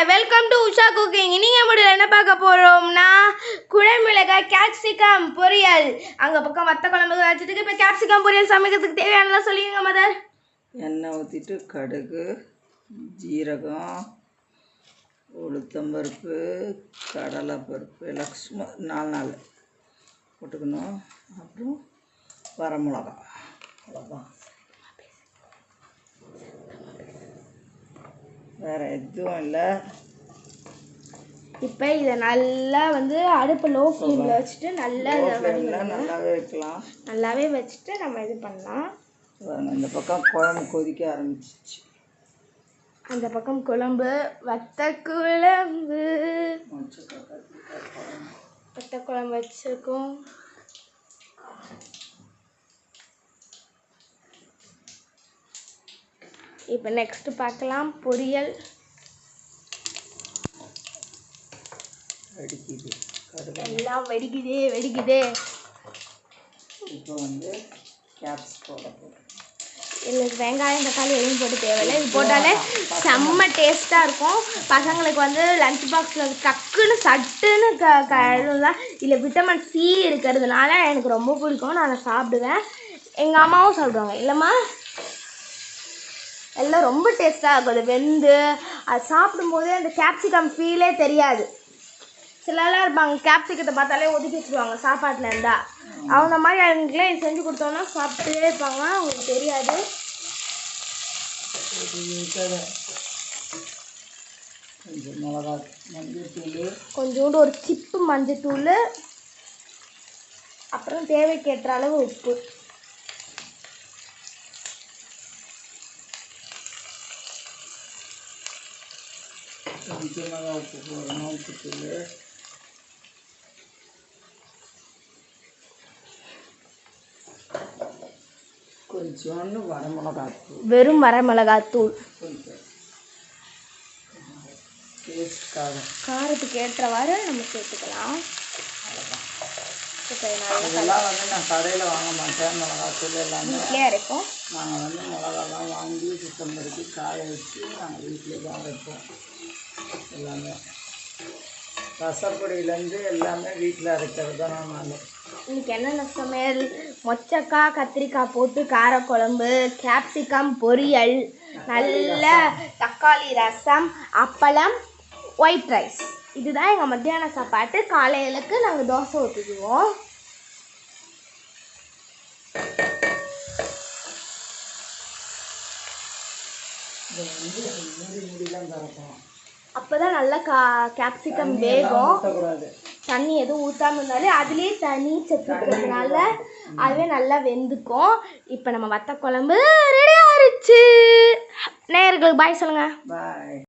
Welcome to Usha cooking. நீங்கள் முடியல என்ன பார்க்க போகிறோம்னா குடைமிளகாய் கேப்சிகம் பொரியல். அங்கே பக்கம் வத்த குழம்பு வச்சுட்டு இப்போ கேப்சிகம் பொரியல் சமைக்கிறதுக்கு தேவையானலாம் சொல்லிடுங்க மதர். எண்ணெய் ஊற்றிட்டு கடுகு, ஜீரகம், உளுத்தம்பருப்பு, கடலைப்பருப்பு எல்லாம் சும்மா 4 போட்டுக்கணும். அப்புறம் வரமிளகா, அவ்வளோதான். வேறு எதுவும் இல்லை. இப்போ இதை நல்லா அடுப்பு லோ ஃப்ளேமில் வச்சுட்டு நல்லாவே வைக்கலாம். நல்லாவே வச்சுட்டு நம்ம இது பண்ணலாம். இந்த பக்கம் குழம்பு கொதிக்க ஆரம்பிச்சிச்சு. அந்த பக்கம் குழம்பு வத்த குழம்பு வச்சுருக்கோம். இப்போ நெக்ஸ்ட் பார்க்கலாம் பொரியல். எல்லாம் வெடிக்குதே. இப்போ கேப்சிகம் எங்களுக்கு வெங்காயம் தக்காளி எதுவும் போட்டு தேவையில்லை. இது போட்டாலே செம்ம டேஸ்ட்டாக இருக்கும். பசங்களுக்கு லஞ்ச் பாக்ஸில் டக்குன்னு சட்டுன்னு கழுவலாம். இதில் விட்டமின் சி இருக்கிறதுனால எனக்கு ரொம்ப பிடிக்கும். நான் சாப்பிடுவேன், எங்கள் அம்மாவும் சாப்பிடுவாங்க. இல்லைம்மா, எல்லாம் ரொம்ப டேஸ்ட்டாக இருக்கும். அது வெந்து அது சாப்பிடும்போதே அந்த கேப்சிகம் ஃபீலே தெரியாது. சிலலாம் இருப்பாங்க கேப்சிகத்தை பார்த்தாலே ஒதுக்கி வச்சுருவாங்க சாப்பாட்டில் இருந்தால். அவங்க மாதிரி அவங்களுக்குலாம் இது செஞ்சு கொடுத்தோன்னா சாப்பிட்டே இருப்பாங்க, அவங்களுக்கு தெரியாது. கொஞ்சம் மிளகா, மஞ்சள், கொஞ்சோண்டு ஒரு சிப்பு மஞ்சத்தூள், அப்புறம் தேவைக்கேற்ற அளவு உப்பு. கொஞ்சமாக உப்பு போடணும். உப்புத்தூள், கொஞ்சோண்டு வரமிளகாத்தூள், வெறும் வரமிளகாத்தூள் கொஞ்சம் டேஸ்ட்காக, காரத்துக்கு ஏற்றவாறு நம்ம சேர்த்துக்கலாம். இதெல்லாம் நான் கடையில் வாங்க மாட்டேன். மிளகாத்தூள் எல்லாமே வீட்டிலே அரைப்போம். நாங்கள் மிளகாலாம் வாங்கி சுத்தம் பண்ணி காய வச்சு நாங்கள் வீட்டிலே தான் வைப்போம். எல்லாமே ரசப்பொடியிலேருந்து எல்லாமே வீட்டில் அரைக்கிறது தான். நான் இன்றைக்கி என்னென்ன சமையல்? மொச்சக்காய் கத்திரிக்காய் போட்டு காரக்குழம்பு, கேப்சிகம் பொரியல், நல்ல தக்காளி ரசம், அப்பளம், ஒயிட் ரைஸ். இதுதான் எங்கள் மத்தியான சாப்பாட்டு. காலையிலுக்கு நாங்கள் தோசை ஊற்றிக்குவோம். அப்போ தான் நல்லா கேப்சிகம் வேகும். தண்ணி எதுவும் ஊற்றாமல் இருந்தாலே அதுலேயே தண்ணி சத்து இருக்கிறதுனால அதுவே நல்லா வெந்துக்கும். இப்போ நம்ம வத்த குழம்பு ரெடி ஆகிடுச்சு. நேயர்களுக்கு பாய் சொல்லுங்கள். பாய்.